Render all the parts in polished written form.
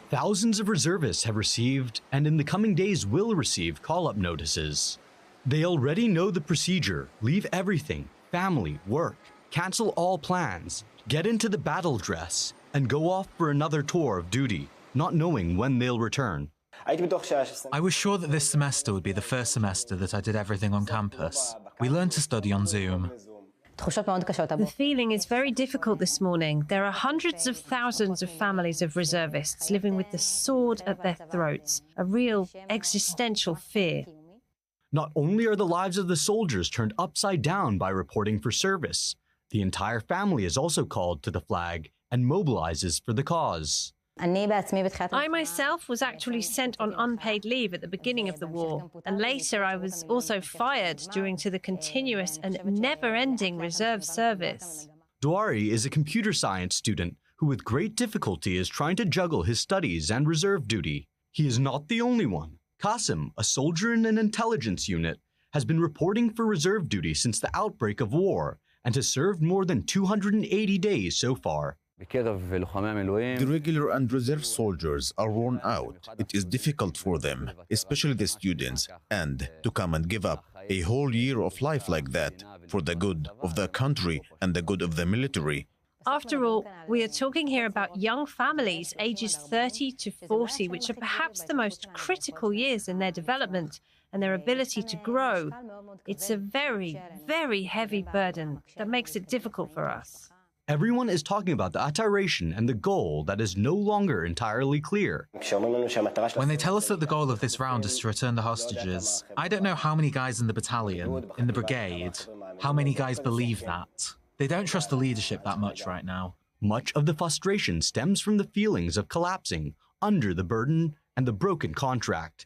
Thousands of reservists have received, and in the coming days will receive, call-up notices. They already know the procedure: leave everything, family, work, cancel all plans, get into the battle dress, and go off for another tour of duty, not knowing when they'll return. I was sure that this semester would be the first semester that I did everything on campus. We learned to study on Zoom. The feeling is very difficult this morning. There are hundreds of thousands of families of reservists living with the sword at their throats, a real existential fear. Not only are the lives of the soldiers turned upside down by reporting for service, the entire family is also called to the flag and mobilizes for the cause. I myself was actually sent on unpaid leave at the beginning of the war, and later I was also fired due to the continuous and never-ending reserve service. Douari is a computer science student who with great difficulty is trying to juggle his studies and reserve duty. He is not the only one. Qasim, a soldier in an intelligence unit, has been reporting for reserve duty since the outbreak of war and has served more than 280 days so far. The regular and reserve soldiers are worn out. It is difficult for them, especially the students, and to come and give up a whole year of life like that for the good of the country and the good of the military. After all, we are talking here about young families ages 30 to 40, which are perhaps the most critical years in their development and their ability to grow. It's a very, very heavy burden that makes it difficult for us. Everyone is talking about the iteration and the goal that is no longer entirely clear. When they tell us that the goal of this round is to return the hostages, I don't know how many guys in the battalion, in the brigade, how many guys believe that. They don't trust the leadership that much right now. Much of the frustration stems from the feelings of collapsing under the burden and the broken contract.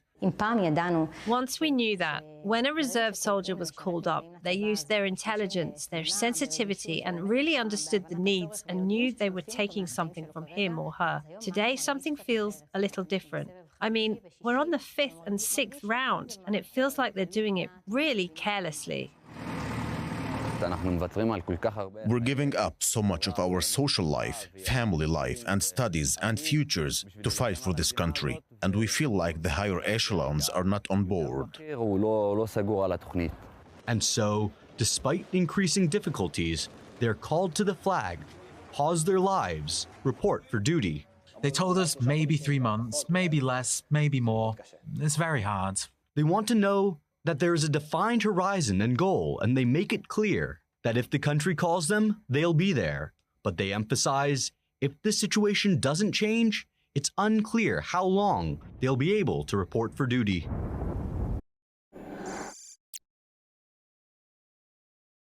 Once we knew that, when a reserve soldier was called up, they used their intelligence, their sensitivity, and really understood the needs and knew they were taking something from him or her. Today, something feels a little different. I mean, we're on the 5th and 6th round, and it feels like they're doing it really carelessly. We're giving up so much of our social life, family life, and studies and futures to fight for this country, and we feel like the higher echelons are not on board. And so, despite increasing difficulties, they're called to the flag, pause their lives, report for duty. They told us maybe 3 months, maybe less, maybe more. It's very hard. They want to know that there is a defined horizon and goal, and they make it clear that if the country calls them, they'll be there. But they emphasize, if the situation doesn't change, it's unclear how long they'll be able to report for duty.